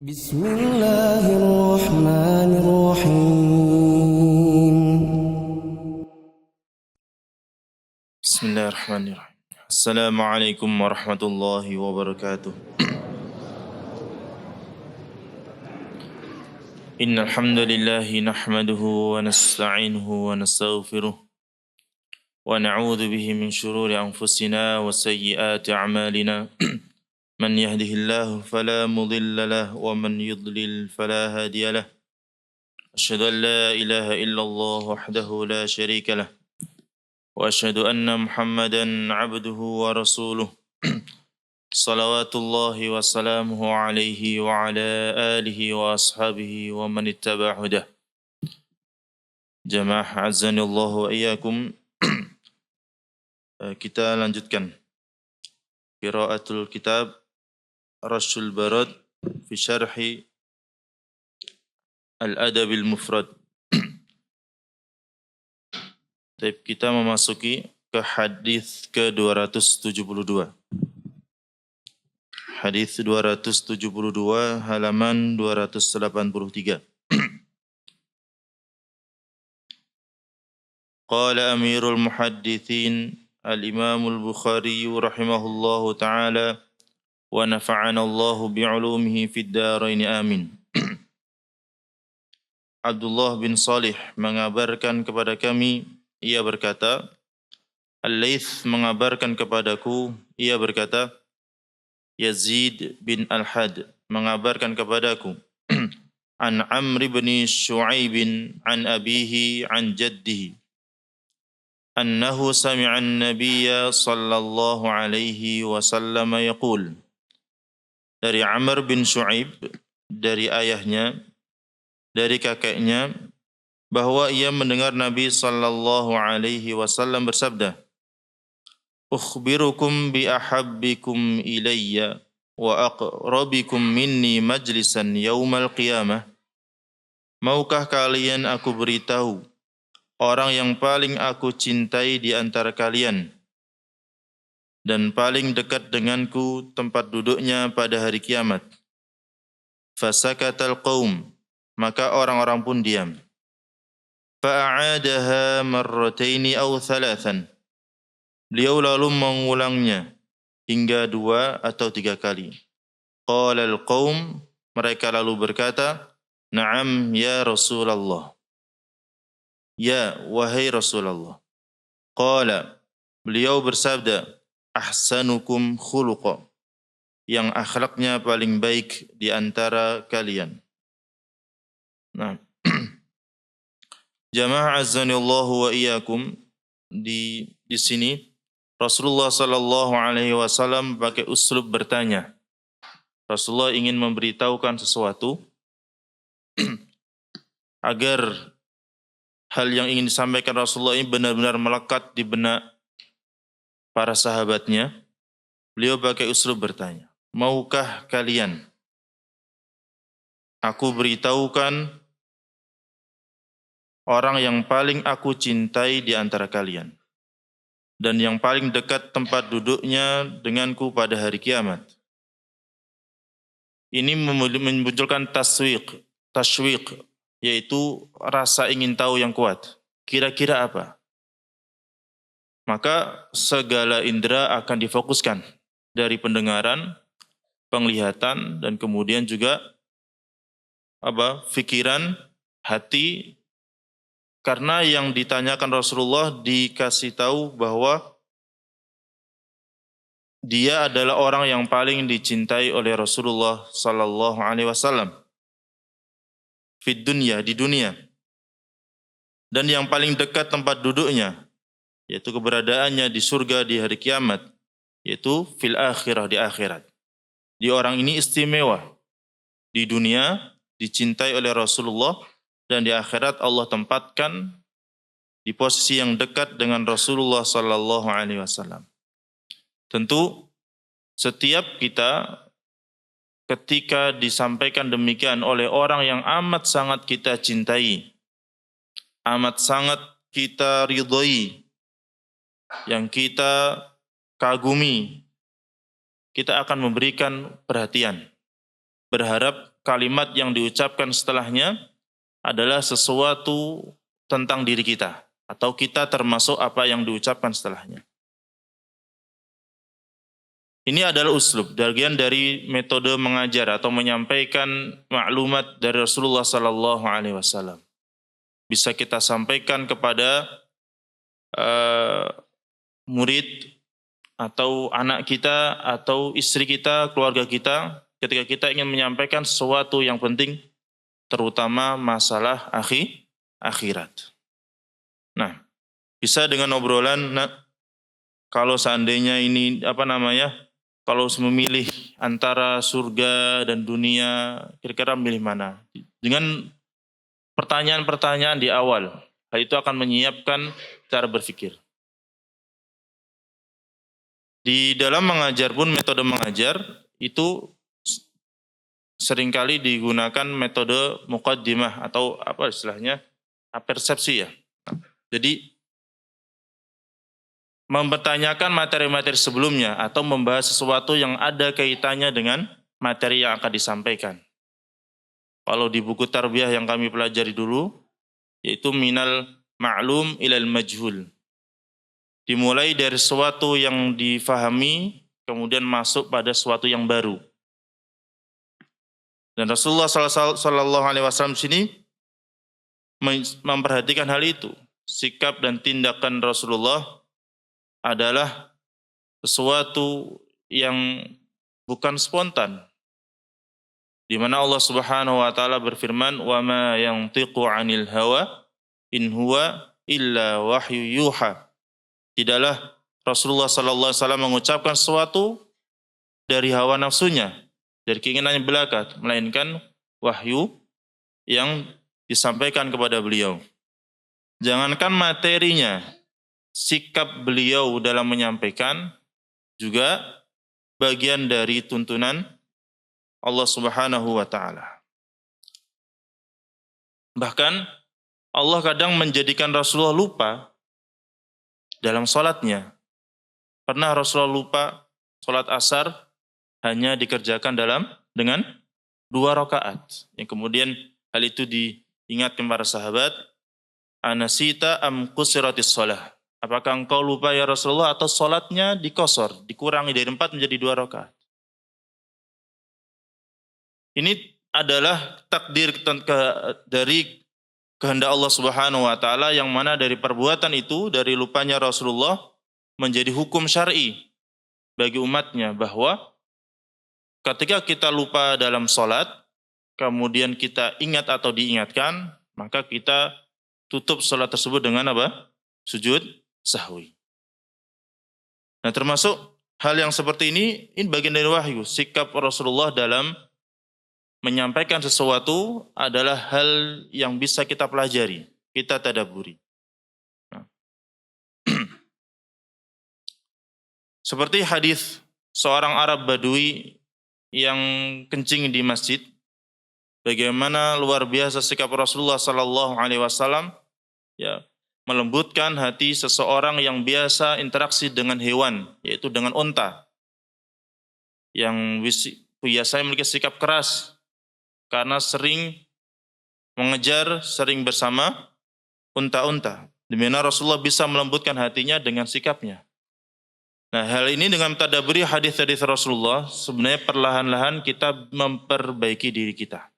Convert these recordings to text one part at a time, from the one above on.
بسم الله الرحمن الرحيم بسم الله الرحمن الرحيم. السلام عليكم ورحمة الله وبركاته. إن الحمد لله نحمده ونستعينه ونستغفره ونعوذ به من شرور أنفسنا وسيئات أعمالنا من يهده الله فلا مضل له ومن يضلل فلا هادي له. أشهد أن لا إله إلا الله وحده لا شريك له وأشهد أن محمدا عبده ورسوله صلوات الله وسلامه عليه وعلى آله وأصحابه ومن اتبع هداه. Jamaah azani Allah wa iyyakum. Kita lanjutkan qiraatul kitab Rasyul Barad fi syarhi Al-Adab al-Mufrad. Kita memasuki ke hadis ke-272. Hadis 272 halaman 283. قال أمير المحدثين الإمام البخاري رحمه الله تعالى ونفعنا الله بعلومه في الدارين آمين. Abdullah bin Salih mengabarkan kepada kami, ia berkata, Al-Laits mengabarkan kepadaku, ia berkata, Yazid bin Al-Had mengabarkan kepadaku, an Amr bin Shu'aib an abihi an jaddihi أنه سمع النبي صلى الله عليه وسلم يقول. Dari Amr bin Shu'aib, dari ayahnya, dari kakeknya, bahwa ia mendengar Nabi sallallahu alaihi wasallam bersabda, "Ukhbirukum bi ahabbikum ilayya wa aqrabikum minni majlisan yaumal qiyamah." Maukah kalian aku beritahu orang yang paling aku cintai di antara kalian dan paling dekat denganku tempat duduknya pada hari kiamat. Fasakatal qaum, maka orang-orang pun diam. Fa'adaha marrataini aw thalathan. Beliau lalu mengulangnya hingga 2 atau 3 kali. Qala al-qaum, mereka lalu berkata, "Na'am ya Rasulullah." Ya, wahai Rasulullah. Qala, beliau bersabda, ahsanukum khuluqa, yang akhlaknya paling baik di antara kalian. Nah, jamaah azanillahu wa iyyakum, di sini Rasulullah sallallahu alaihi wasallam pakai uslub bertanya. Rasulullah ingin memberitahukan sesuatu agar hal yang ingin disampaikan Rasulullah ini benar-benar melekat di benak para sahabatnya. Beliau pakai uslub bertanya, maukah kalian aku beritahukan orang yang paling aku cintai di antara kalian dan yang paling dekat tempat duduknya denganku pada hari kiamat. Ini memunculkan tashwiq, yaitu rasa ingin tahu yang kuat. Kira-kira apa? Maka segala indera akan difokuskan dari pendengaran, penglihatan, dan kemudian juga pikiran, hati, karena yang ditanyakan Rasulullah dikasih tahu bahwa dia adalah orang yang paling dicintai oleh Rasulullah sallallahu alaihi wasallam fid dunya, di dunia, dan yang paling dekat tempat duduknya, yaitu keberadaannya di surga di hari kiamat, yaitu fil akhirah, di akhirat. Di orang ini istimewa. Di dunia dicintai oleh Rasulullah, dan di akhirat Allah tempatkan di posisi yang dekat dengan Rasulullah sallallahu alaihi wasallam. Tentu setiap kita ketika disampaikan demikian oleh orang yang amat sangat kita cintai, amat sangat kita ridhoi, yang kita kagumi, kita akan memberikan perhatian, berharap kalimat yang diucapkan setelahnya adalah sesuatu tentang diri kita, atau kita termasuk apa yang diucapkan setelahnya. Ini adalah uslub, bagian dari metode mengajar atau menyampaikan maklumat dari Rasulullah Sallallahu Alaihi Wasallam. Bisa kita sampaikan kepada murid atau anak kita atau istri kita, keluarga kita, ketika kita ingin menyampaikan sesuatu yang penting, terutama masalah akhirat. Nah, bisa dengan obrolan, kalau seandainya ini kalau memilih antara surga dan dunia, kira-kira milih mana? Dengan pertanyaan-pertanyaan di awal, hal itu akan menyiapkan cara berpikir. Di dalam mengajar pun, metode mengajar itu seringkali digunakan metode muqaddimah atau apa istilahnya, persepsi ya. Jadi mempertanyakan materi-materi sebelumnya atau membahas sesuatu yang ada kaitannya dengan materi yang akan disampaikan. Kalau di buku tarbiyah yang kami pelajari dulu, yaitu minal ma'lum ilal majhul. Dimulai dari sesuatu yang difahami, kemudian masuk pada sesuatu yang baru. Dan Rasulullah Sallallahu Alaihi Wasallam sini memperhatikan hal itu. Sikap dan tindakan Rasulullah adalah sesuatu yang bukan spontan. Di mana Allah Subhanahu wa taala berfirman, "Wa ma yantiqu 'anil hawa in huwa illa wahyu yuha." Tidaklah Rasulullah sallallahu alaihi wasallam mengucapkan sesuatu dari hawa nafsunya, dari keinginannya belaka, melainkan wahyu yang disampaikan kepada beliau. Jangankan materinya, sikap beliau dalam menyampaikan juga bagian dari tuntunan Allah Subhanahu wa taala. Bahkan Allah kadang menjadikan Rasulullah lupa dalam salatnya. Pernah Rasulullah lupa salat asar hanya dikerjakan dengan 2 rakaat. Yang kemudian hal itu diingatkan para sahabat, "Anasita am qusiratis shalah?" Apakah engkau lupa ya Rasulullah atau salatnya dikosor, dikurangi dari 4 menjadi 2 rakaat? Ini adalah takdir dari kehendak Allah Subhanahu wa taala, yang mana dari perbuatan itu, dari lupanya Rasulullah, menjadi hukum syar'i bagi umatnya, bahwa ketika kita lupa dalam salat, kemudian kita ingat atau diingatkan, maka kita tutup salat tersebut dengan apa? Sujud sahwi. Nah, termasuk hal yang seperti ini bagian dari wahyu. Sikap Rasulullah dalam menyampaikan sesuatu adalah hal yang bisa kita pelajari, kita tadabburi. Nah. Seperti hadis seorang Arab Badui yang kencing di masjid, bagaimana luar biasa sikap Rasulullah Sallallahu Alaihi Wasallam, ya, melembutkan hati seseorang yang biasa interaksi dengan hewan, yaitu dengan unta, yang biasanya memiliki sikap keras karena sering mengejar, sering bersama unta-unta. Di mana Rasulullah bisa melembutkan hatinya dengan sikapnya. Nah, hal ini dengan tadabburi hadis-hadis Rasulullah, sebenarnya perlahan-lahan kita memperbaiki diri kita.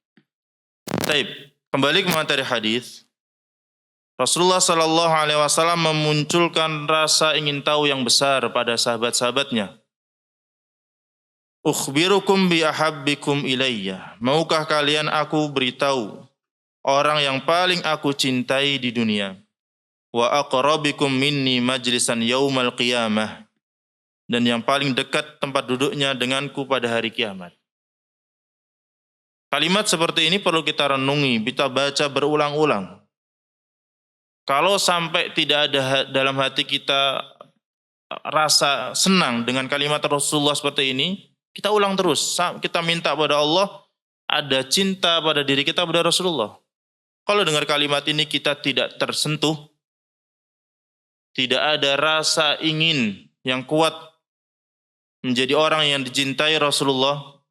Baik, kembali ke materi hadis. Rasulullah Sallallahu Alaihi Wasallam memunculkan rasa ingin tahu yang besar pada sahabat-sahabatnya. Ukhbirukum bi ahabbikum ilayya. Maukah kalian aku beritahu orang yang paling aku cintai di dunia? Wa aqrabikum minni majlisan yaumal qiyamah. Dan yang paling dekat tempat duduknya denganku pada hari kiamat. Kalimat seperti ini perlu kita renungi, kita baca berulang-ulang. Kalau sampai tidak ada dalam hati kita rasa senang dengan kalimat Rasulullah seperti ini, kita ulang terus. Kita minta pada Allah ada cinta pada diri kita pada Rasulullah. Kalau dengar kalimat ini kita tidak tersentuh, tidak ada rasa ingin yang kuat menjadi orang yang dicintai Rasulullah,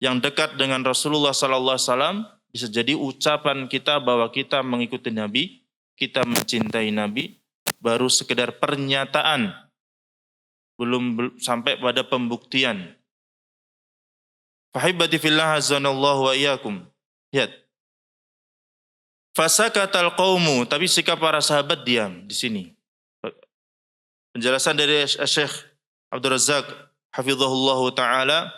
yang dekat dengan Rasulullah sallallahu alaihi wasallam, bisa jadi ucapan kita bahwa kita mengikuti Nabi, kita mencintai Nabi, baru sekedar pernyataan, belum sampai pada pembuktian. Fahibati fillah azanallahu wa iyyakum. Lihat. Fasakatal qaumu, tapi sikap para sahabat diam di sini. Penjelasan dari Syekh Abdul Razak hafizahullah taala,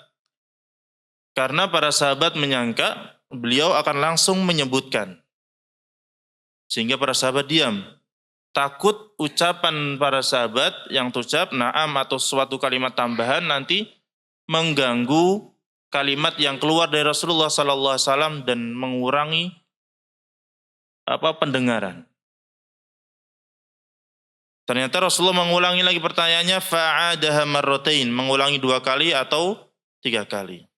karena para sahabat menyangka beliau akan langsung menyebutkan, sehingga para sahabat diam. Takut ucapan para sahabat yang terucap na'am atau suatu kalimat tambahan nanti mengganggu kalimat yang keluar dari Rasulullah sallallahu alaihi wasallam dan mengurangi pendengaran. Ternyata Rasulullah mengulangi lagi pertanyaannya, fa'adaha marratain, mengulangi 2 kali atau 3 kali.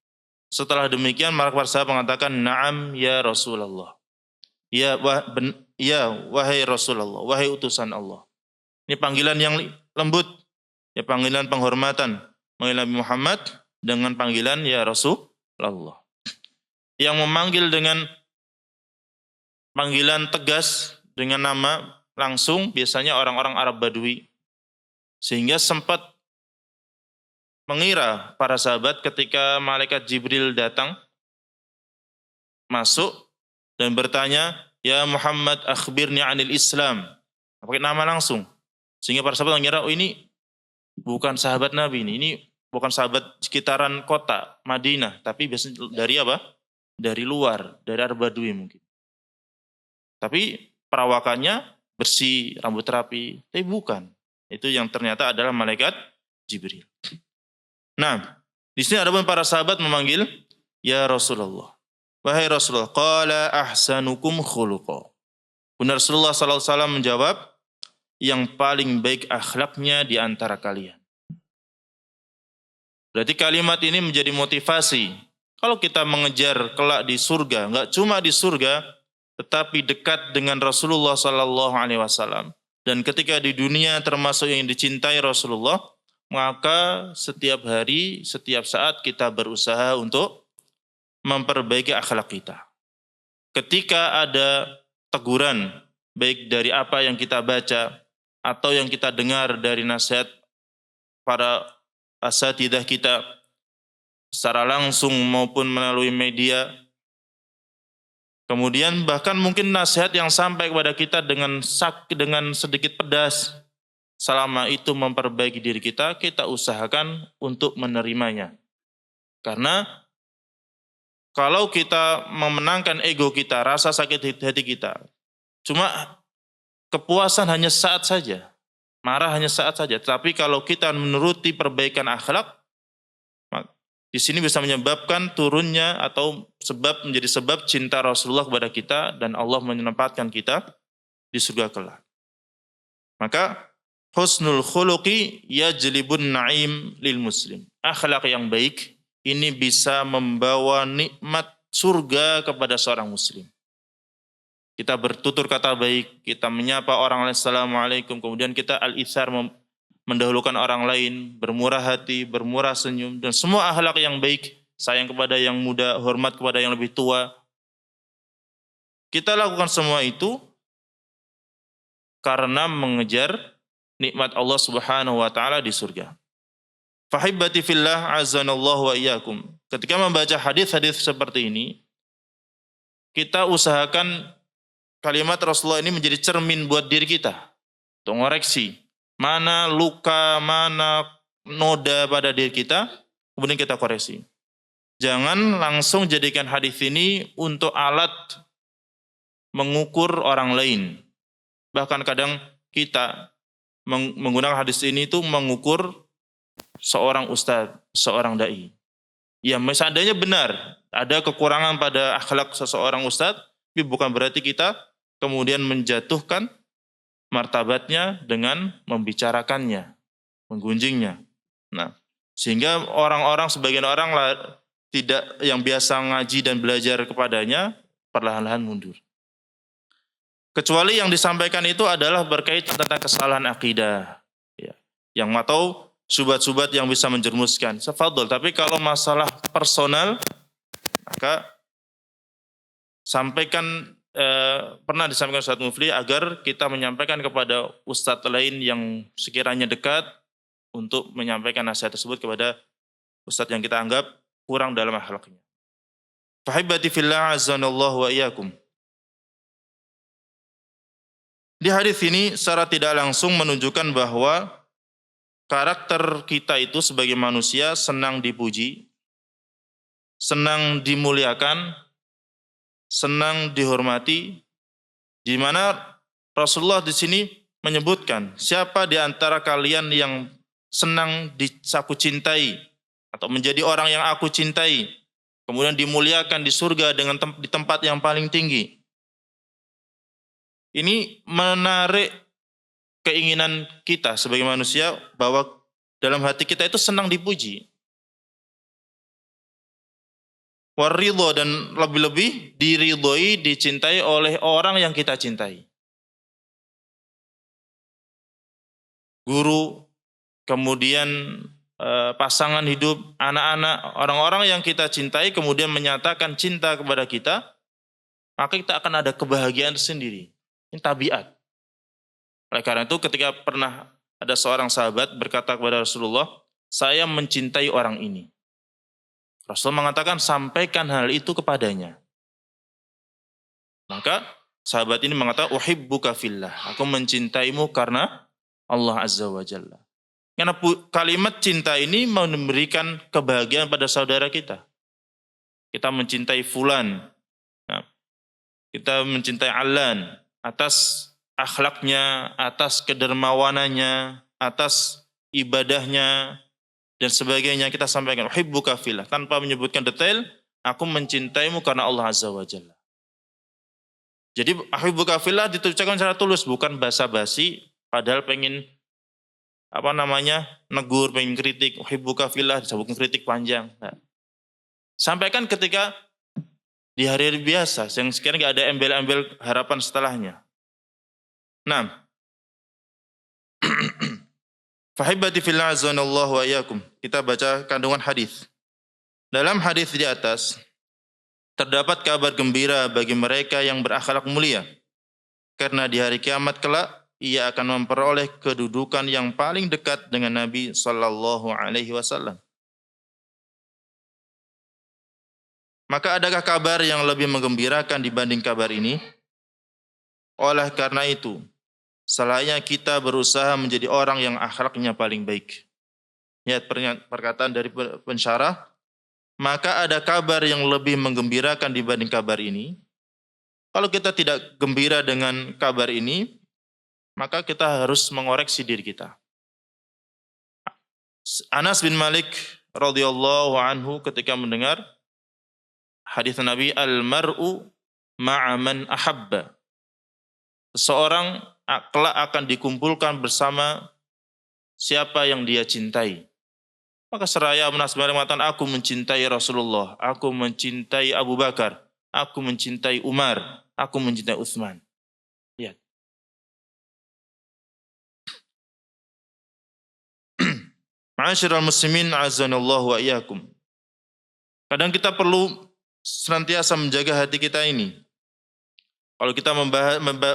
Setelah demikian maka para sahabat mengatakan, na'am ya Rasulullah. Ya wahai Rasulullah, wahai utusan Allah. Ini panggilan yang lembut, ya panggilan penghormatan. Manggil Nabi Muhammad dengan panggilan ya Rasulullah. Yang memanggil dengan panggilan tegas dengan nama langsung biasanya orang-orang Arab Badui. Sehingga sempat mengira para sahabat ketika malaikat Jibril datang, masuk dan bertanya, ya Muhammad akhbirni anil Islam. Pakai nama langsung. Sehingga para sahabat mengira, oh ini bukan sahabat Nabi ini bukan sahabat sekitaran kota Madinah, tapi biasanya dari apa? Dari luar, dari Arab Badui mungkin. Tapi perawakannya bersih, rambut rapi, tapi bukan. Itu yang ternyata adalah malaikat Jibril. Nah, di sini ada pun para sahabat memanggil ya Rasulullah. Wahai Rasulullah, qala ahsanukum khuluqa. Benar Rasulullah sallallahu alaihi wasallam menjawab, yang paling baik akhlaknya di antara kalian. Berarti kalimat ini menjadi motivasi. Kalau kita mengejar kelak di surga, enggak cuma di surga, tetapi dekat dengan Rasulullah sallallahu alaihi wasallam. Dan ketika di dunia termasuk yang dicintai Rasulullah, maka setiap hari, setiap saat kita berusaha untuk memperbaiki akhlak kita. Ketika ada teguran, baik dari apa yang kita baca, atau yang kita dengar dari nasihat para asatidzah kita, secara langsung maupun melalui media, kemudian bahkan mungkin nasihat yang sampai kepada kita dengan sedikit pedas, selama itu memperbaiki diri kita, kita usahakan untuk menerimanya. Karena kalau kita memenangkan ego kita, rasa sakit hati kita, cuma kepuasan hanya saat saja, marah hanya saat saja. Tapi kalau kita menuruti perbaikan akhlak, di sini bisa menyebabkan turunnya atau menjadi sebab cinta Rasulullah kepada kita dan Allah menempatkan kita di surga kelak. Maka husnul khuluqi yajlibun na'im lil muslim. Akhlak yang baik ini bisa membawa nikmat surga kepada seorang muslim. Kita bertutur kata baik, kita menyapa orang lain assalamualaikum, kemudian kita al-ithar mendahulukan orang lain, bermurah hati, bermurah senyum, dan semua akhlak yang baik, sayang kepada yang muda, hormat kepada yang lebih tua. Kita lakukan semua itu karena mengejar nikmat Allah Subhanahu wa taala di surga. Fahibati fillah azanallahu wa iyyakum. Ketika membaca hadis-hadis seperti ini, kita usahakan kalimat Rasulullah ini menjadi cermin buat diri kita untuk mengoreksi mana luka, mana noda pada diri kita, kemudian kita koreksi. Jangan langsung jadikan hadis ini untuk alat mengukur orang lain. Bahkan kadang kita menggunakan hadis ini itu mengukur seorang ustadz, seorang dai. Ya, seandainya benar ada kekurangan pada akhlak seseorang ustadz, tapi bukan berarti kita kemudian menjatuhkan martabatnya dengan membicarakannya, menggunjingnya. Nah, sehingga sebagian orang tidak yang biasa ngaji dan belajar kepadanya perlahan-lahan mundur. Kecuali yang disampaikan itu adalah berkaitan tentang kesalahan akidah, ya, yang atau subat-subat yang bisa menjermuskan. Tafadhol. Tapi kalau masalah personal, Maka sampaikan, pernah disampaikan Ustaz Mufli agar kita menyampaikan kepada ustadz lain yang sekiranya dekat untuk menyampaikan nasihat tersebut kepada ustadz yang kita anggap kurang dalam akhlaknya. Fahibati fillah azanallahu wa iyyakum. Di hadis ini secara tidak langsung menunjukkan bahwa karakter kita itu sebagai manusia senang dipuji, senang dimuliakan, senang dihormati, di mana Rasulullah di sini menyebutkan siapa di antara kalian yang senang aku cintai atau menjadi orang yang aku cintai, kemudian dimuliakan di surga dengan di tempat yang paling tinggi. Ini menarik keinginan kita sebagai manusia bahwa dalam hati kita itu senang dipuji. Waridho, dan lebih-lebih diridhoi, dicintai oleh orang yang kita cintai. Guru, kemudian pasangan hidup, anak-anak, orang-orang yang kita cintai kemudian menyatakan cinta kepada kita, maka kita akan ada kebahagiaan tersendiri. Ini tabiat. Oleh karena itu ketika pernah ada seorang sahabat berkata kepada Rasulullah, saya mencintai orang ini. Rasul mengatakan sampaikan hal itu kepadanya. Maka sahabat ini mengatakan uhibbuka fillah, aku mencintaimu karena Allah Azza wa Jalla. Karena kalimat cinta ini memberikan kebahagiaan pada saudara kita. Kita mencintai fulan, kita mencintai Alan atas akhlaknya, atas kedermawanannya, atas ibadahnya, dan sebagainya. Kita sampaikan uhibbuka fillah tanpa menyebutkan detail, aku mencintaimu karena Allah Azza wa Jalla. Jadi uhibbuka fillah ditujukan secara tulus, bukan basa-basi padahal pengen negur, pengen kritik. Uhibbuka fillah disebutkan kritik panjang. Nah, sampaikan ketika di hari-hari biasa, yang sekarang nggak ada embel-embel harapan setelahnya. Nah, fahibati fillah azanallahu wa iyyakum. Kita baca kandungan hadis. Dalam hadis di atas terdapat kabar gembira bagi mereka yang berakhlak mulia, karena di hari kiamat kelak ia akan memperoleh kedudukan yang paling dekat dengan Nabi sallallahu alaihi wasallam. Maka adakah kabar yang lebih menggembirakan dibanding kabar ini? Oleh karena itu, selayaknya kita berusaha menjadi orang yang akhlaknya paling baik. Lihat perkataan dari pensyarah, maka ada kabar yang lebih menggembirakan dibanding kabar ini. Kalau kita tidak gembira dengan kabar ini, maka kita harus mengoreksi diri kita. Anas bin Malik radhiyallahu anhu ketika mendengar hadis Nabi, al-mar'u ma'a man ahabba. Seseorang kelak akan dikumpulkan bersama siapa yang dia cintai. Maka seraya Anas bin Malik mengatakan, aku mencintai Rasulullah, aku mencintai Abu Bakar, aku mencintai Umar, aku mencintai Utsman. Lihat. Ma'asyiral muslimin azanallahu wa iyyakum. Kadang kita perlu senantiasa menjaga hati kita ini. Kalau kita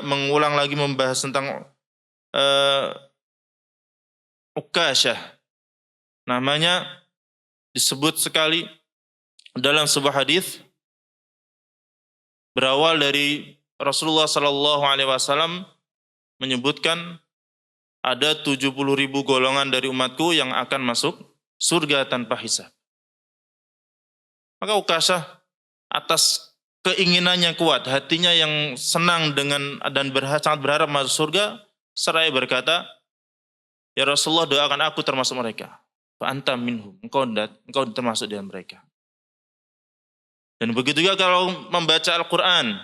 mengulang lagi membahas tentang Ukasyah, namanya disebut sekali dalam sebuah hadis, berawal dari Rasulullah sallallahu alaihi wasallam menyebutkan ada 70.000 golongan dari umatku yang akan masuk surga tanpa hisab. Maka Ukasyah atas keinginannya kuat, hatinya yang senang dengan dan sangat berharap masuk surga, seraya berkata, ya Rasulullah, doakan aku termasuk mereka. Fa anta minhum, engkau termasuk di mereka. Dan begitu juga kalau membaca Al-Quran,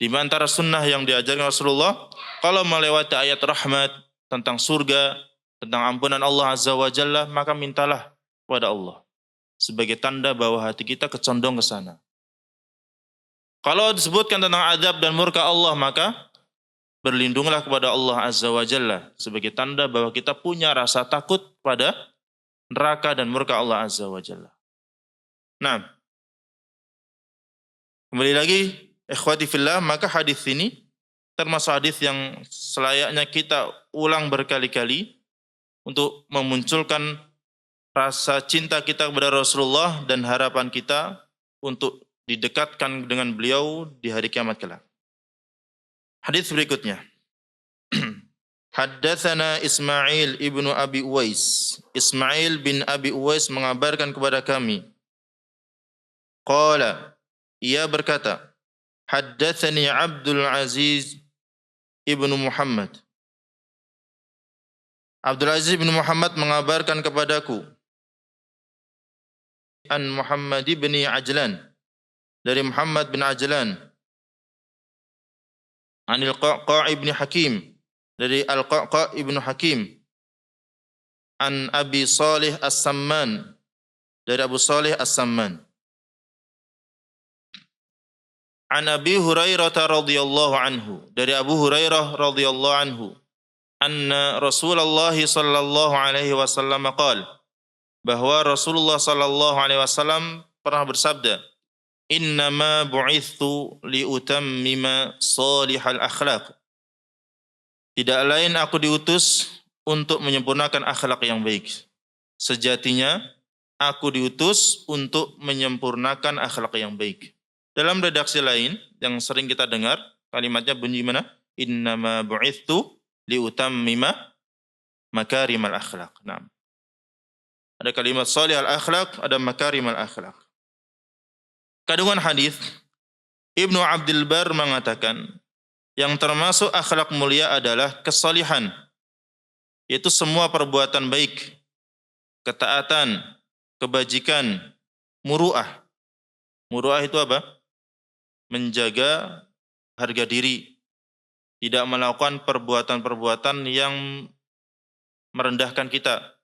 di antara sunnah yang diajarkan Rasulullah, kalau melewati ayat rahmat tentang surga, tentang ampunan Allah Azza wa Jalla, maka mintalah kepada Allah sebagai tanda bahwa hati kita kecondong ke sana. Kalau disebutkan tentang azab dan murka Allah, maka berlindunglah kepada Allah Azza wa Jalla sebagai tanda bahwa kita punya rasa takut pada neraka dan murka Allah Azza wa Jalla. Nah, Kembali lagi, ikhwati fillah, maka hadis ini termasuk hadis yang selayaknya kita ulang berkali-kali untuk memunculkan rasa cinta kita kepada Rasulullah dan harapan kita untuk didekatkan dengan beliau di hari kiamat kelak. Hadis berikutnya. Haddatsana Ismail ibnu Abi Uwais. Ismail bin Abi Uwais mengabarkan kepada kami. Qala, ia berkata, haddatsani Abdul Aziz ibnu Muhammad. Abdul Aziz ibnu Muhammad mengabarkan kepadaku an Muhammad bin Ajlan, dari Muhammad bin Ajlan, anil Qaqa' ibn Hakim, dari Al-Qaqa' ibn Hakim, an Abi Salih As-Samman, dari Abu Salih As-Samman, an Abi Hurairah radhiyallahu anhu, dari Abu Hurairah radhiyallahu anhu, anna Rasulullah sallallahu alaihi wasallam qala, bahwa Rasulullah sallallahu alaihi wasallam pernah bersabda, innama bu'ithu liutammima salihal akhlaq. Tidak lain aku diutus untuk menyempurnakan akhlak yang baik. Sejatinya aku diutus untuk menyempurnakan akhlak yang baik. Dalam redaksi lain yang sering kita dengar, kalimatnya bunyi mana? Innama bu'ithu liutammima makarimal akhlaq. Nah, ada kalimat salihal akhlaq, ada makarimal akhlaq. Kandungan hadis, Ibnu Abdul Bar mengatakan, yang termasuk akhlak mulia adalah kesalihan, yaitu semua perbuatan baik, ketaatan, kebajikan, muru'ah. Muru'ah itu apa? Menjaga harga diri, tidak melakukan perbuatan-perbuatan yang merendahkan kita,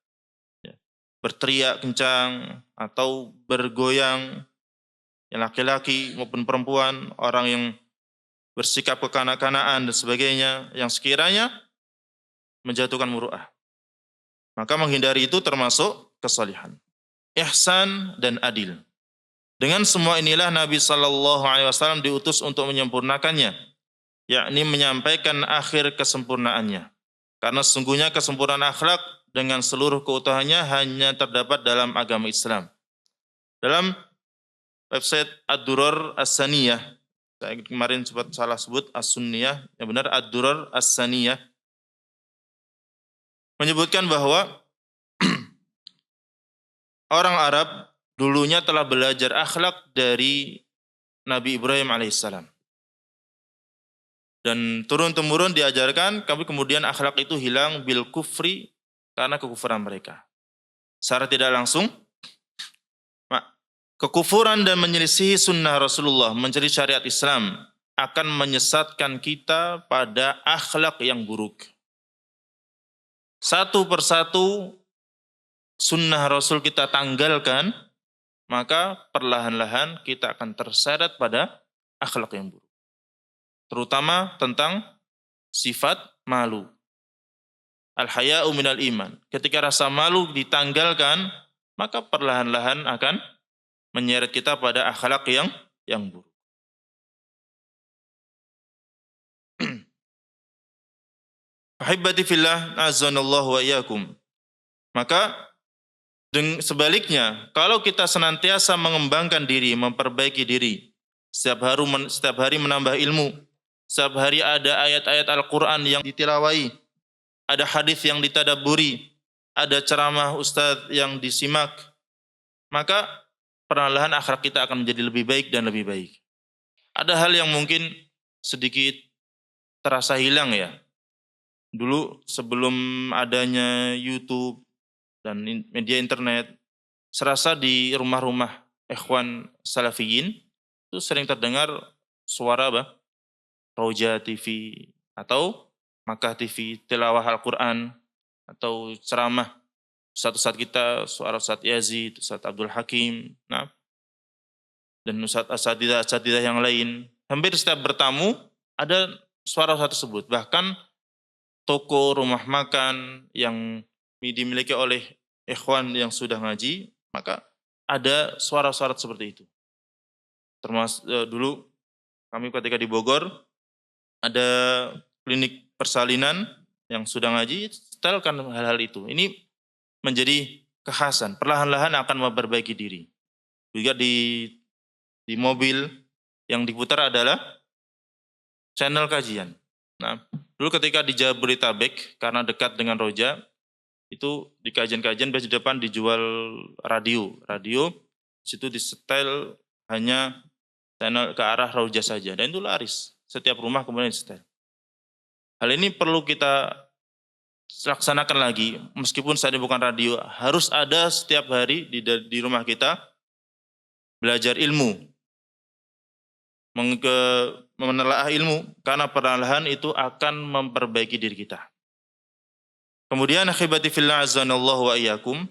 berteriak kencang atau bergoyang, yang laki-laki maupun perempuan, orang yang bersikap kekanak-kanaan dan sebagainya, yang sekiranya menjatuhkan muru'ah. Maka menghindari itu termasuk kesalihan. Ihsan dan adil. Dengan semua inilah Nabi SAW diutus untuk menyempurnakannya, yakni menyampaikan akhir kesempurnaannya. Karena sesungguhnya kesempurnaan akhlak dengan seluruh keutuhannya hanya terdapat dalam agama Islam. Dalam website Ad-Durar As-Saniyah, saya kemarin sempat salah sebut As-Sunniyah, yang benar Ad-Durar As-Saniyah, menyebutkan bahwa orang Arab dulunya telah belajar akhlak dari Nabi Ibrahim alaihissalam. Dan turun-temurun diajarkan, tapi kemudian akhlak itu hilang bil kufri, karena kekufuran mereka. Secara tidak langsung, kekufuran dan menyelisihi sunnah Rasulullah, mencari syariat Islam, akan menyesatkan kita pada akhlak yang buruk. Satu persatu sunnah Rasul kita tanggalkan, maka perlahan-lahan kita akan terseret pada akhlak yang buruk. Terutama tentang sifat malu. Al-haya'u minal iman. Ketika rasa malu ditanggalkan, maka perlahan-lahan akan menyeret kita pada akhlak yang buruk. Ahibbati fillah, azanallahu wa iyyakum. Maka sebaliknya, kalau kita senantiasa mengembangkan diri, memperbaiki diri, setiap hari menambah ilmu, setiap hari ada ayat-ayat Al-Quran yang ditilawai, ada hadis yang ditadaburi, ada ceramah ustadz yang disimak, maka perlahan akhlak kita akan menjadi lebih baik dan lebih baik. Ada hal yang mungkin sedikit terasa hilang ya. Dulu sebelum adanya YouTube dan media internet, serasa di rumah-rumah ikhwan salafiyin itu sering terdengar suara Roja TV atau Makkah TV, tilawah Al-Quran atau ceramah Ustadz kita, suara Ustadz Yazid, Ustadz Abdul Hakim, dan Ustadz-Asatidah yang lain. Hampir setiap bertamu ada suara tersebut. Bahkan toko, rumah makan yang dimiliki oleh ikhwan yang sudah ngaji, maka ada suara-suara seperti itu. Dulu kami ketika di Bogor ada klinik persalinan yang sudah ngaji, setelkan hal-hal itu. Ini menjadi kekhasan, perlahan-lahan akan memperbaiki diri. Juga di mobil yang diputar adalah channel kajian. Nah, dulu ketika di Jabodetabek, karena dekat dengan Roja, itu di kajian-kajian di depan dijual radio. Radio, situ disetel hanya channel ke arah Roja saja, dan itu laris. Setiap rumah kemudian disetel. Hal ini perlu kita laksanakan lagi, meskipun saat ini bukan radio, harus ada setiap hari di rumah kita belajar ilmu, menelaah ilmu, karena perlahan itu akan memperbaiki diri kita. Kemudian akhibati fillah azanallahu wa iyyakum,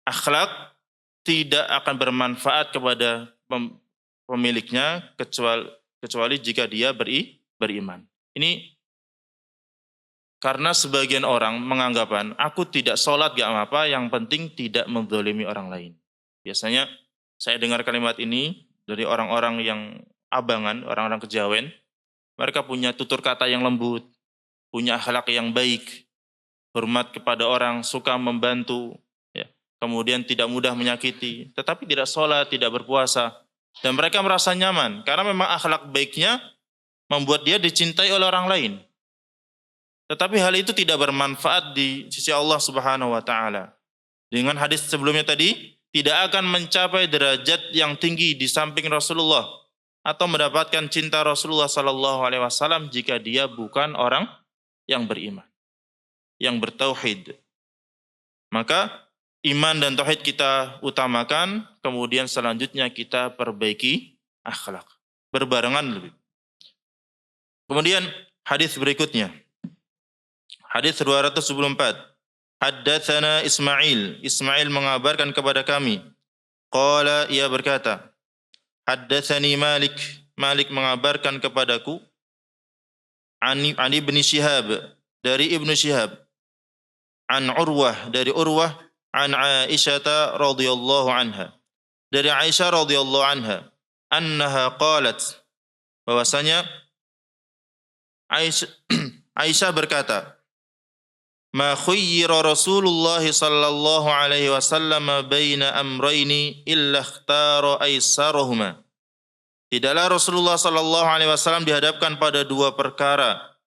akhlak tidak akan bermanfaat kepada pemiliknya kecuali jika dia beriman. Ini karena sebagian orang menganggapan aku tidak sholat gak apa-apa, yang penting tidak menzalimi orang lain. Biasanya saya dengar kalimat ini dari orang-orang yang abangan, orang-orang kejawen. Mereka punya tutur kata yang lembut, punya akhlak yang baik, hormat kepada orang, suka membantu, ya. Kemudian tidak mudah menyakiti, tetapi tidak sholat, tidak berpuasa. Dan mereka merasa nyaman, karena memang akhlak baiknya membuat dia dicintai oleh orang lain. Tetapi hal itu tidak bermanfaat di sisi Allah Subhanahu wa taala. Dengan hadis sebelumnya tadi, tidak akan mencapai derajat yang tinggi di samping Rasulullah atau mendapatkan cinta Rasulullah sallallahu alaihi wasallam jika dia bukan orang yang beriman, yang bertauhid. Maka iman dan tauhid kita utamakan, kemudian selanjutnya kita perbaiki akhlak. Berbarengan lebih. Kemudian hadis berikutnya. Hadis 274. Haddatsana Ismail. Ismail mengabarkan kepada kami. Qala, ia berkata, haddatsani Malik. Malik mengabarkan kepadaku. An Ibnu Syihab, dari Ibnu Syihab. An Urwah, dari Urwah. An Aisyah radhiyallahu anha. Dari Aisyah radhiyallahu anha. Annaha qalat, bahwasanya Aisyah berkata, ma khuyyira Rasulullah sallallahu alaihi wasallam baina amrayni illa ikhtara aisarahuma. Tidaklah Rasulullah sallallahu alaihi wasallam dihadapkan pada dua perkara,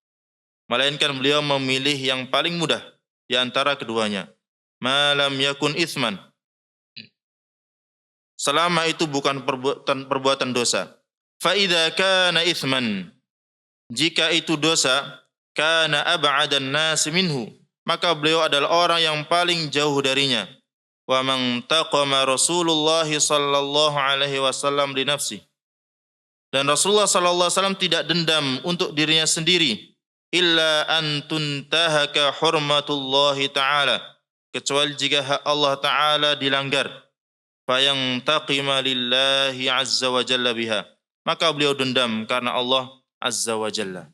melainkan beliau memilih yang paling mudah di antara keduanya. Ma lam yakun itsman, selama itu bukan perbuatan dosa. Fa idza kana itsman, jika itu dosa, kana ab'adan nas minhu, maka beliau adalah orang yang paling jauh darinya. Wa man taqama Rasulullah sallallahu alaihi wasallam li nafsi, dan Rasulullah sallallahu alaihi wasallam tidak dendam untuk dirinya sendiri, illa an tuntahaka hurmatullah taala, kecuali jika hak Allah taala dilanggar. Fayantaqima lillahi azza wa jalla biha, maka beliau dendam karena Allah azza wa jalla.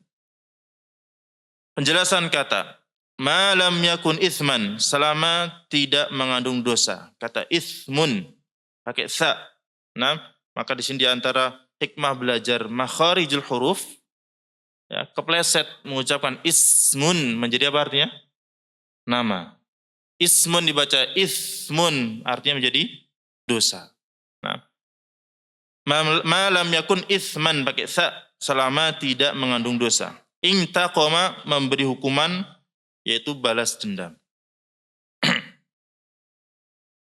Penjelasan kata ma lam yakun itsman, selama tidak mengandung dosa. Kata itsmun pakai tha. Nah, maka di sini di antara hikmah belajar makharijul huruf, ya, kepleset mengucapkan ismun menjadi apa artinya? Nama. Ismun dibaca itsmun, artinya menjadi dosa. Nah, ma lam yakun itsman pakai tha, selama tidak mengandung dosa. Intaqama, memberi hukuman, yaitu balas dendam.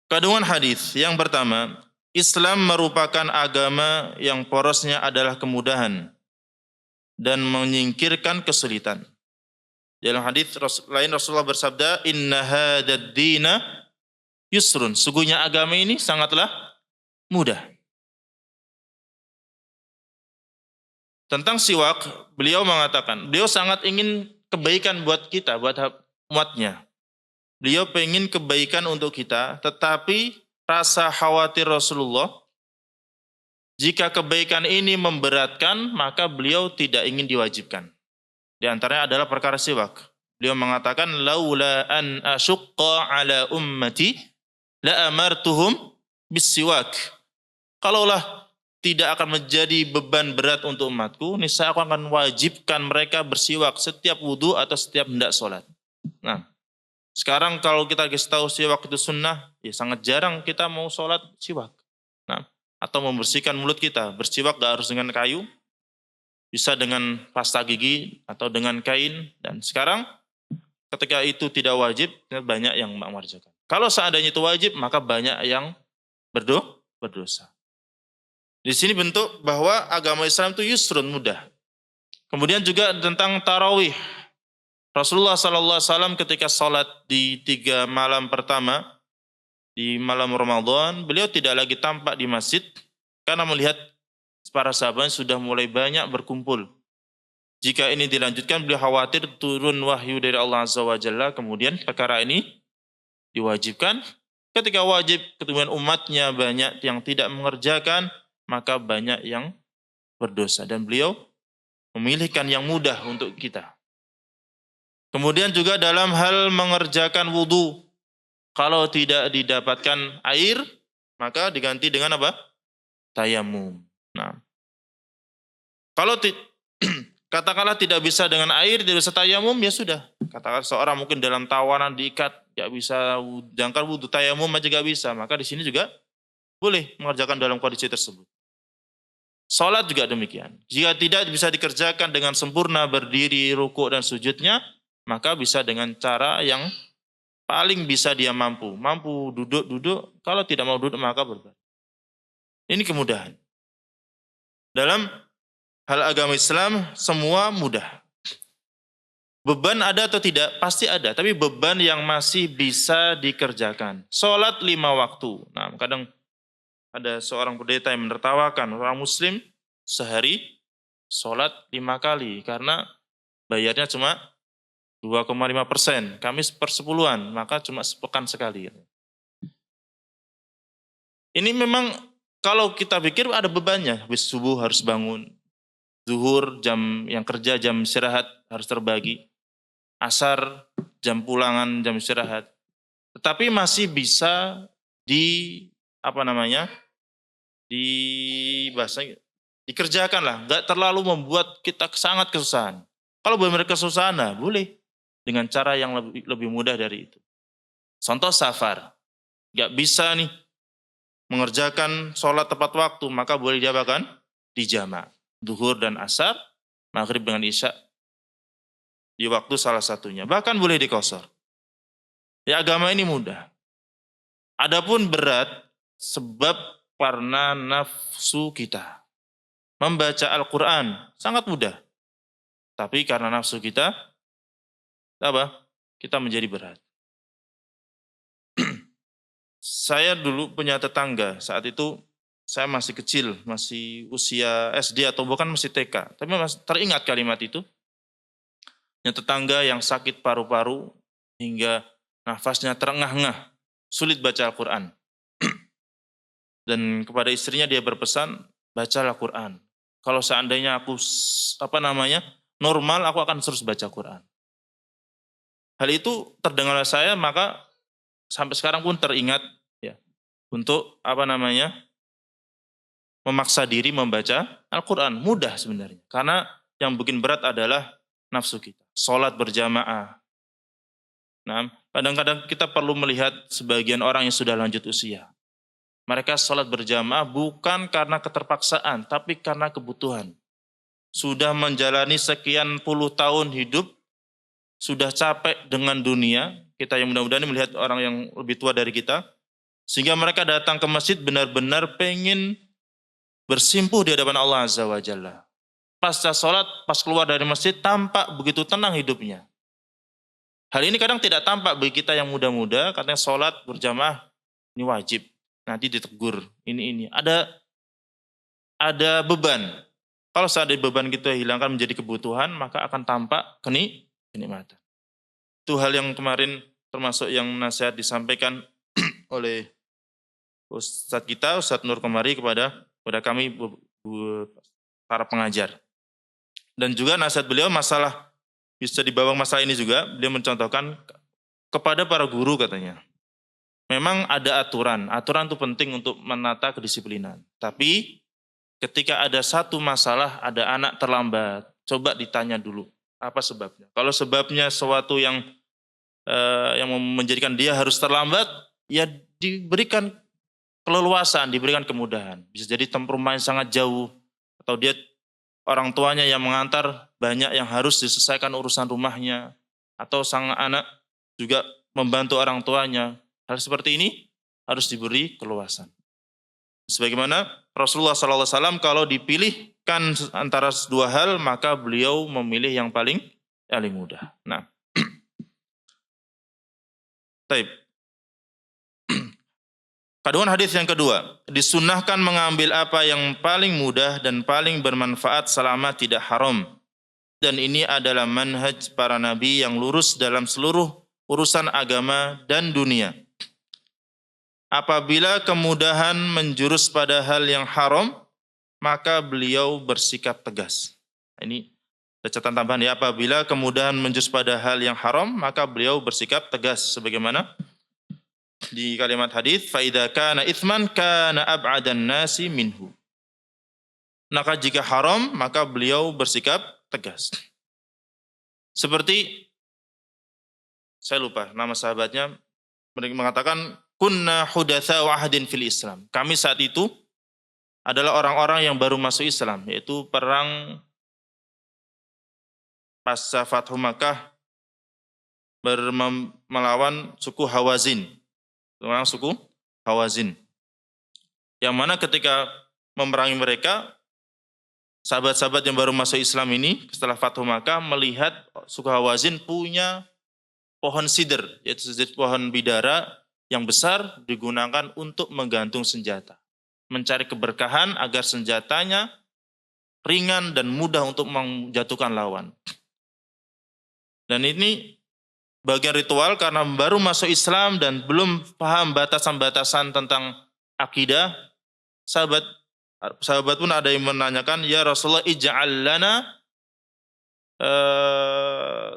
Kandungan hadis yang pertama, Islam merupakan agama yang porosnya adalah kemudahan dan menyingkirkan kesulitan. Dalam hadis lain Rasulullah bersabda, inna hadzal dina yusrun, sungguhnya agama ini sangatlah mudah. Tentang siwak, beliau mengatakan, beliau sangat ingin kebaikan buat kita, buat umatnya. Beliau pengen kebaikan untuk kita, tetapi rasa khawatir Rasulullah, jika kebaikan ini memberatkan, maka beliau tidak ingin diwajibkan. Di antaranya adalah perkara siwak. Beliau mengatakan, laula an asyqa ala ummati la amartuhum bisiwak. Kalaulah tidak akan menjadi beban berat untuk umatku, niscaya aku akan wajibkan mereka bersiwak setiap wudhu atau setiap hendak sholat. Nah, sekarang kalau kita kasih tahu siwak itu sunnah, ya sangat jarang kita mau sholat siwak. Nah, atau membersihkan mulut kita. Bersiwak gak harus dengan kayu, bisa dengan pasta gigi atau dengan kain. Dan sekarang ketika itu tidak wajib, banyak yang mengerjakan. Kalau seandainya itu wajib, maka banyak yang berdosa. Di sini bentuk bahwa agama Islam itu yusrun, mudah. Kemudian juga tentang tarawih. Rasulullah SAW ketika sholat di 3 malam pertama, di malam Ramadan, beliau tidak lagi tampak di masjid, karena melihat para sahabat sudah mulai banyak berkumpul. Jika ini dilanjutkan, beliau khawatir turun wahyu dari Allah Azza wa Jalla, kemudian perkara ini diwajibkan. Ketika wajib, kemudian umatnya banyak yang tidak mengerjakan, maka banyak yang berdosa. Dan beliau memilihkan yang mudah untuk kita. Kemudian juga dalam hal mengerjakan wudhu, kalau tidak didapatkan air, maka diganti dengan apa? Tayamum. Nah, kalau katakanlah tidak bisa dengan air, tidak bisa tayamum, ya sudah. Katakan seorang mungkin dalam tawanan diikat, tidak bisa jangkar wudhu, tayamum aja gak bisa. Maka di sini juga boleh mengerjakan dalam kondisi tersebut. Salat juga demikian. Jika tidak bisa dikerjakan dengan sempurna berdiri, rukuk dan sujudnya, maka bisa dengan cara yang paling bisa dia mampu. Mampu duduk, kalau tidak mau duduk maka berbaring. Ini kemudahan. Dalam hal agama Islam semua mudah. Beban ada atau tidak? Pasti ada. Tapi beban yang masih bisa dikerjakan. Salat 5 waktu. Nah, kadang ada seorang pendeta yang menertawakan orang muslim sehari sholat 5 kali karena bayarnya cuma 2,5%, kami sepersepuluhan, maka cuma sepekan sekali. Ini memang kalau kita pikir ada bebannya, habis subuh harus bangun, zuhur jam yang kerja, jam istirahat harus terbagi, asar jam pulangan, jam istirahat, tetapi masih bisa dikerjakan lah, nggak terlalu membuat kita sangat kesusahan. Kalau benar kesusahan, nah boleh dengan cara yang lebih mudah dari itu. Contoh safar, nggak bisa nih mengerjakan sholat tepat waktu, maka boleh diapakan? Dijamak, duhur dan asar, maghrib dengan isya di waktu salah satunya. Bahkan boleh dikosor. Ya agama ini mudah. Adapun berat sebab karena nafsu kita. Membaca Al-Quran sangat mudah. Tapi karena nafsu kita, kita menjadi berat. Saya dulu punya tetangga, saat itu saya masih kecil, masih usia SD atau bukan masih TK. Tapi masih teringat kalimat itu. Punya tetangga yang sakit paru-paru hingga nafasnya terengah-engah, sulit baca Al-Quran. Dan kepada istrinya dia berpesan, bacalah Quran. Kalau seandainya aku normal, aku akan terus baca Quran. Hal itu terdengar saya, maka sampai sekarang pun teringat ya untuk memaksa diri membaca Al-Quran. Mudah sebenarnya, karena yang bikin berat adalah nafsu kita. Sholat berjamaah. Nah, kadang-kadang kita perlu melihat sebagian orang yang sudah lanjut usia. Mereka sholat berjamaah bukan karena keterpaksaan, tapi karena kebutuhan. Sudah menjalani sekian puluh tahun hidup, sudah capek dengan dunia. Kita yang mudah-mudahan melihat orang yang lebih tua dari kita, sehingga mereka datang ke masjid benar-benar pengen bersimpuh di hadapan Allah Azza wa Jalla. Pasca sholat, pas keluar dari masjid, tampak begitu tenang hidupnya. Hal ini kadang tidak tampak bagi kita yang muda-muda, katanya sholat berjamaah, ini wajib. Nanti ditegur, ini. Ada beban. Kalau seandainya beban kita hilangkan menjadi kebutuhan, maka akan tampak kenikmatan. Itu hal yang kemarin termasuk yang nasihat disampaikan oleh Ustadz kita, Ustadz Nur Komari kepada kami para pengajar. Dan juga nasihat beliau masalah, bisa dibawa masalah ini juga, beliau mencontohkan kepada para guru katanya. Memang ada aturan itu penting untuk menata kedisiplinan. Tapi ketika ada satu masalah, ada anak terlambat, coba ditanya dulu apa sebabnya. Kalau sebabnya sesuatu yang menjadikan dia harus terlambat, ya diberikan keleluasan, diberikan kemudahan. Bisa jadi tempat rumah yang sangat jauh, atau dia orang tuanya yang mengantar, banyak yang harus diselesaikan urusan rumahnya, atau sang anak juga membantu orang tuanya. Hal seperti ini harus diberi keluasan. Sebagaimana Rasulullah SAW kalau dipilihkan antara dua hal, maka beliau memilih yang paling mudah. Nah, taib. Kandungan hadis yang kedua, disunnahkan mengambil apa yang paling mudah dan paling bermanfaat selama tidak haram. Dan ini adalah manhaj para nabi yang lurus dalam seluruh urusan agama dan dunia. Apabila kemudahan menjurus pada hal yang haram, maka beliau bersikap tegas. Ini catatan tambahan ya, apabila kemudahan menjurus pada hal yang haram, maka beliau bersikap tegas. Sebagaimana di kalimat hadis, faida kana itsman kana ab'adan nasi minhu. Maka jika haram, maka beliau bersikap tegas. Seperti saya lupa nama sahabatnya, mereka mengatakan kunna hudatsa wahdin fil Islam. Kami saat itu adalah orang-orang yang baru masuk Islam, yaitu perang pasca Fathu Makkah melawan suku Hawazin. Orang suku Hawazin. Yang mana ketika memerangi mereka, sahabat-sahabat yang baru masuk Islam ini setelah Fathu Makkah melihat suku Hawazin punya pohon sidr, yaitu pohon bidara yang besar digunakan untuk menggantung senjata. Mencari keberkahan agar senjatanya ringan dan mudah untuk menjatuhkan lawan. Dan ini bagian ritual karena baru masuk Islam dan belum paham batasan-batasan tentang akidah. Sahabat pun ada yang menanyakan, ya Rasulullah ij'al lana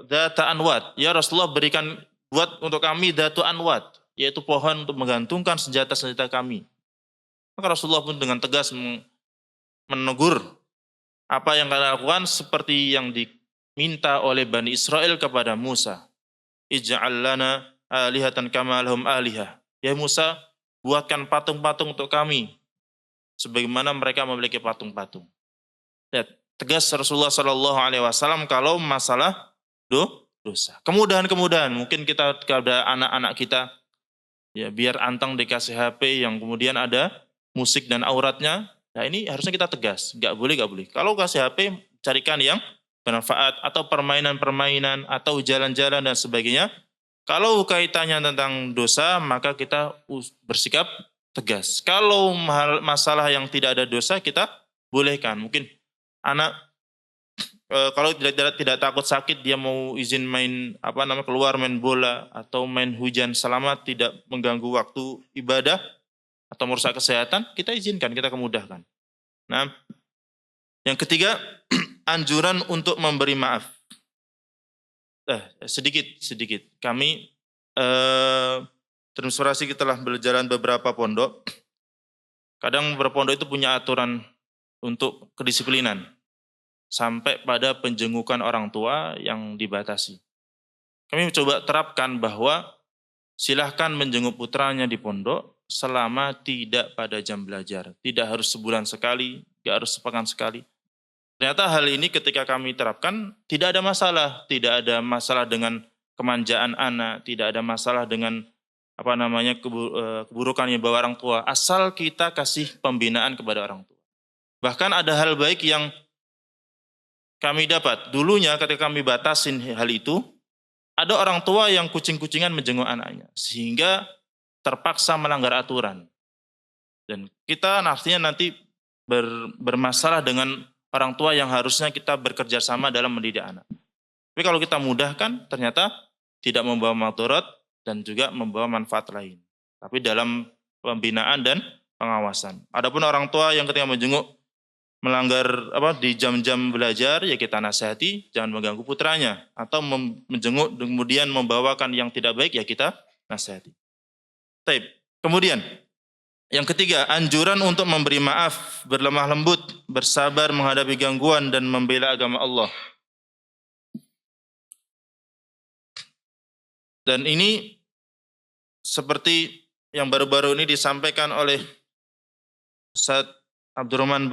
dzata anwat. Ya Rasulullah buat untuk kami dzatu anwat, yaitu pohon untuk menggantungkan senjata-senjata kami. Maka Rasulullah pun dengan tegas menegur apa yang kalian lakukan seperti yang diminta oleh Bani Israel kepada Musa. Ij'al lana alihatan kama lahum alihah. Ya Musa, buatkan patung-patung untuk kami sebagaimana mereka memiliki patung-patung. Ya, tegas Rasulullah SAW kalau masalah dosa. Kemudahan-kemudahan, mungkin kita kepada anak-anak kita, ya biar anteng dikasih HP yang kemudian ada musik dan auratnya. Nah ini harusnya kita tegas, nggak boleh. Kalau kasih HP, carikan yang bermanfaat atau permainan-permainan atau jalan-jalan dan sebagainya. Kalau kaitannya tentang dosa, maka kita bersikap tegas. Kalau masalah yang tidak ada dosa, kita bolehkan. Mungkin anak kalau tidak takut sakit, dia mau izin main keluar main bola atau main hujan selama tidak mengganggu waktu ibadah atau merusak kesehatan, kita izinkan, kita kemudahkan. Nah, yang ketiga, anjuran untuk memberi maaf. Sedikit. Kami terinspirasi setelah berjalan beberapa pondok. Kadang beberapa pondok itu punya aturan untuk kedisiplinan. Sampai pada penjengukan orang tua yang dibatasi. Kami coba terapkan bahwa silahkan menjenguk putranya di pondok selama tidak pada jam belajar. Tidak harus sebulan sekali, tidak harus sepekan sekali. Ternyata hal ini ketika kami terapkan tidak ada masalah. Tidak ada masalah dengan kemanjaan anak, tidak ada masalah dengan keburukan yang bawa orang tua. Asal kita kasih pembinaan kepada orang tua. Bahkan ada hal baik yang kami dapat. Dulunya ketika kami batasin hal itu, ada orang tua yang kucing-kucingan menjenguk anaknya. Sehingga terpaksa melanggar aturan. Dan kita nanti bermasalah dengan orang tua yang harusnya kita bekerja sama dalam mendidik anak. Tapi kalau kita mudahkan, ternyata tidak membawa mudarat dan juga membawa manfaat lain. Tapi dalam pembinaan dan pengawasan. Adapun orang tua yang ketika menjenguk melanggar di jam-jam belajar, ya kita nasihati jangan mengganggu putranya, atau menjenguk kemudian membawakan yang tidak baik, ya kita nasihati. Kemudian Yang ketiga, anjuran untuk memberi maaf, berlemah lembut, bersabar menghadapi gangguan dan membela agama Allah. Dan ini seperti yang baru-baru ini disampaikan oleh Ustaz Abdurrahman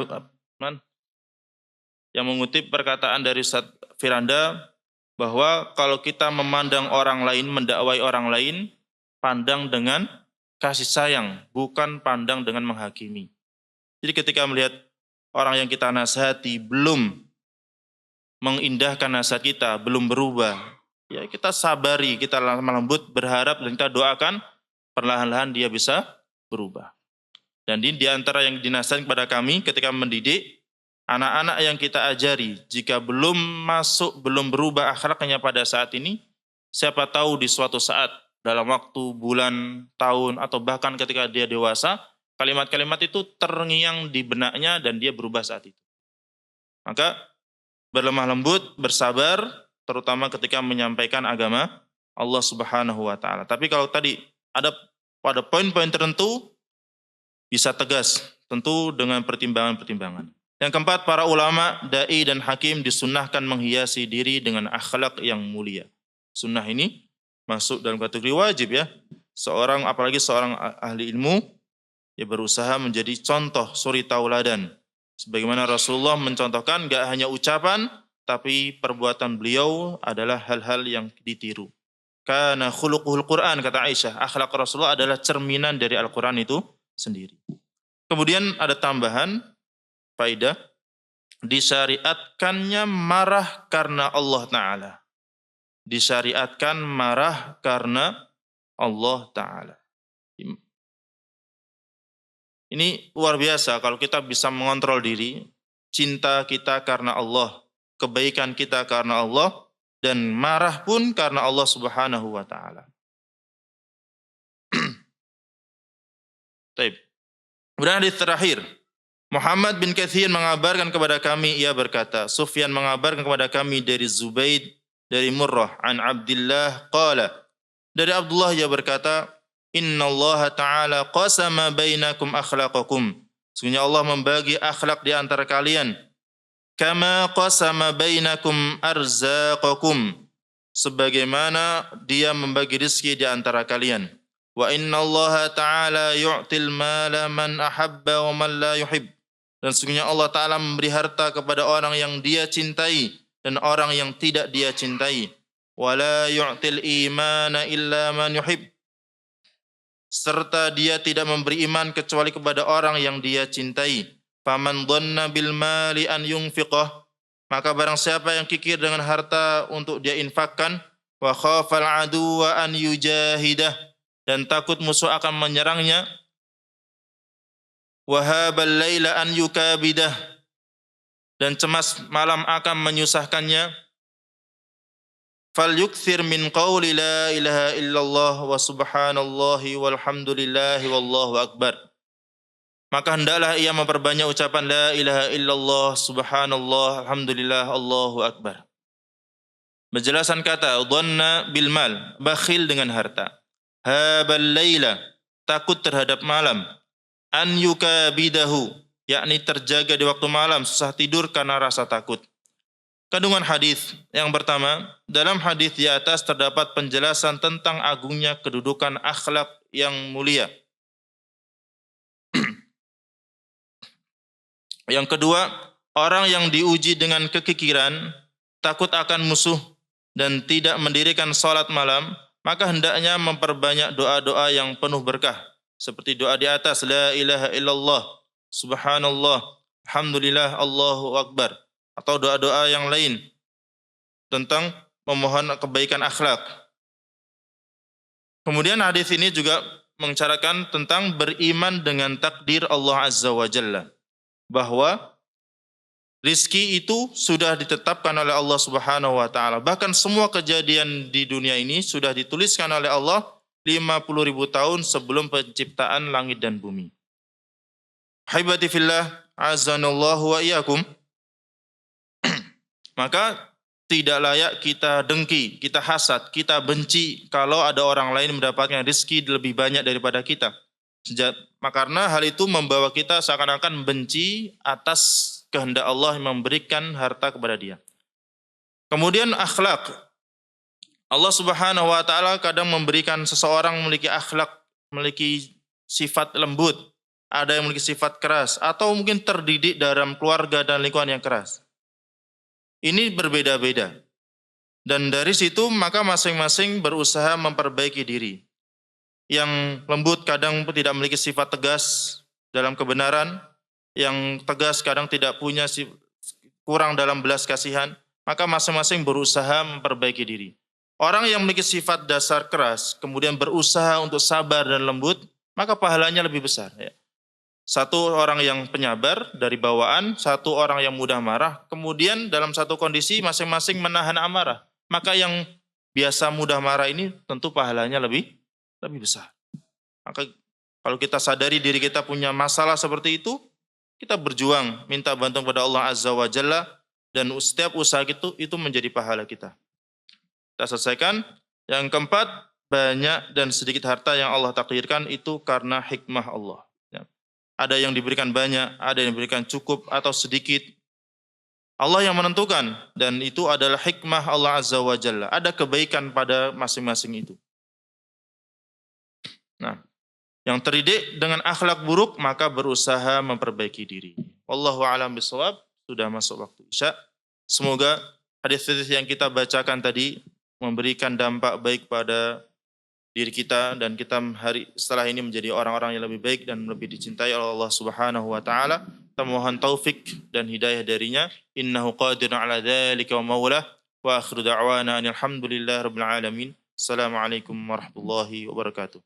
yang mengutip perkataan dari Ustaz Firanda bahwa kalau kita memandang orang lain, mendakwai orang lain, pandang dengan kasih sayang, bukan pandang dengan menghakimi. Jadi ketika melihat orang yang kita nasihati belum mengindahkan nasihat kita, belum berubah, ya kita sabari, kita lemah lembut, berharap dan kita doakan perlahan-lahan dia bisa berubah. Dan ini diantara yang dinasihatkan kepada kami ketika mendidik anak-anak yang kita ajari, jika belum masuk, belum berubah akhlaknya pada saat ini, siapa tahu di suatu saat, dalam waktu, bulan, tahun, atau bahkan ketika dia dewasa, kalimat-kalimat itu terngiang di benaknya dan dia berubah saat itu. Maka berlemah lembut, bersabar, terutama ketika menyampaikan agama Allah Subhanahu wa Ta'ala. Tapi kalau tadi ada pada poin-poin tertentu, bisa tegas, tentu dengan pertimbangan-pertimbangan. Yang keempat, para ulama, dai dan hakim disunnahkan menghiasi diri dengan akhlak yang mulia. Sunnah ini masuk dalam kategori wajib ya. Seorang, apalagi seorang ahli ilmu, ya berusaha menjadi contoh, suri tauladan. Sebagaimana Rasulullah mencontohkan, gak hanya ucapan, tapi perbuatan beliau adalah hal-hal yang ditiru. Kana khuluquhul Quran, kata Aisyah, akhlak Rasulullah adalah cerminan dari Al-Quran itu sendiri. Kemudian ada tambahan faedah, disyariatkannya marah karena Allah Ta'ala. Disyariatkan marah karena Allah Ta'ala. Ini luar biasa kalau kita bisa mengontrol diri, cinta kita karena Allah, kebaikan kita karena Allah, dan marah pun karena Allah Subhanahu wa Ta'ala. Baik. Kemudian hadis terakhir, Muhammad bin Katsir mengabarkan kepada kami, ia berkata, Sufyan mengabarkan kepada kami dari Zubaid, dari Murrah, an Abdullah qala, dari Abdullah ia berkata, Inna Allah Ta'ala qasama bainakum akhlaqakum. Sesungguhnya Allah membagi akhlak di antara kalian. Kama qasama bainakum arzaqakum. Sebagaimana dia membagi rezeki di antara kalian. Wa inna Allah Ta'ala yu'til mala man ahabba wa man la yuhib. Dan sesungguhnya Allah Ta'ala memberi harta kepada orang yang dia cintai dan orang yang tidak dia cintai. Wa la yu'til imana illa man yuhib. Serta dia tidak memberi iman kecuali kepada orang yang dia cintai. Faman dhanna bil mali an yunfiqah. Maka barang siapa yang kikir dengan harta untuk dia infakkan, wa khafal aduwa an yujahidah, dan takut musuh akan menyerangnya, wa habal laila an yukabidah, dan cemas malam akan menyusahkannya, falyukthir min qawli la ilaha illallah wa subhanallahi walhamdulillahi wallahu akbar. Maka hendaklah ia memperbanyak ucapan la ilaha illallah, subhanallah, alhamdulillah, Allahu akbar. Penjelasan kata dhanna bil mal, bakhil dengan harta. Habal laila, takut terhadap malam. An yukabidahu, yakni terjaga di waktu malam, susah tidur karena rasa takut. Kandungan hadis yang pertama, dalam hadis di atas terdapat penjelasan tentang agungnya kedudukan akhlak yang mulia. Yang kedua, orang yang diuji dengan kekikiran, takut akan musuh, dan tidak mendirikan salat malam, maka hendaknya memperbanyak doa-doa yang penuh berkah. Seperti doa di atas, la ilaha illallah, subhanallah, alhamdulillah, Allahu akbar. Atau doa-doa yang lain tentang memohon kebaikan akhlak. Kemudian hadis ini juga menceritakan tentang beriman dengan takdir Allah Azza wa Jalla. Bahwa rizki itu sudah ditetapkan oleh Allah Subhanahu wa Ta'ala. Bahkan semua kejadian di dunia ini sudah dituliskan oleh Allah 50.000 tahun sebelum penciptaan langit dan bumi. Haibati fillah, azanallahu wa iyyakum. Maka tidak layak kita dengki, kita hasad, kita benci kalau ada orang lain mendapatkan rizki lebih banyak daripada kita. Karena hal itu membawa kita seakan-akan benci atas kehendak Allah yang memberikan harta kepada dia. Kemudian akhlak. Allah Subhanahu wa taala kadang memberikan seseorang memiliki akhlak, memiliki sifat lembut, ada yang memiliki sifat keras atau mungkin terdidik dalam keluarga dan lingkungan yang keras. Ini berbeda-beda. Dan dari situ maka masing-masing berusaha memperbaiki diri. Yang lembut kadang tidak memiliki sifat tegas dalam kebenaran, yang tegas kadang tidak punya kurang dalam belas kasihan, maka masing-masing berusaha memperbaiki diri. Orang yang memiliki sifat dasar keras, kemudian berusaha untuk sabar dan lembut, maka pahalanya lebih besar. Ya. Satu orang yang penyabar dari bawaan, satu orang yang mudah marah, kemudian dalam satu kondisi masing-masing menahan amarah. Maka yang biasa mudah marah ini tentu pahalanya lebih besar. Maka kalau kita sadari diri kita punya masalah seperti itu, kita berjuang, minta bantuan kepada Allah Azza wa Jalla, dan setiap usaha itu menjadi pahala kita. Kita selesaikan. Yang keempat, banyak dan sedikit harta yang Allah takdirkan itu karena hikmah Allah. Ya. Ada yang diberikan banyak, ada yang diberikan cukup atau sedikit. Allah yang menentukan, dan itu adalah hikmah Allah Azza wa Jalla. Ada kebaikan pada masing-masing itu. Nah, yang terdidik dengan akhlak buruk maka berusaha memperbaiki diri. Wallahu a'lam bishawab. Sudah masuk waktu Isya. Semoga hadis-hadis yang kita bacakan tadi memberikan dampak baik pada diri kita dan kita hari setelah ini menjadi orang-orang yang lebih baik dan lebih dicintai oleh Allah Subhanahu wa taala. Kita mohon taufik dan hidayah darinya. Innahu qadirun ala dzalika wa maulah. Wa akhiru da'wana alhamdulillahirabbil alamin. Assalamualaikum warahmatullahi wabarakatuh.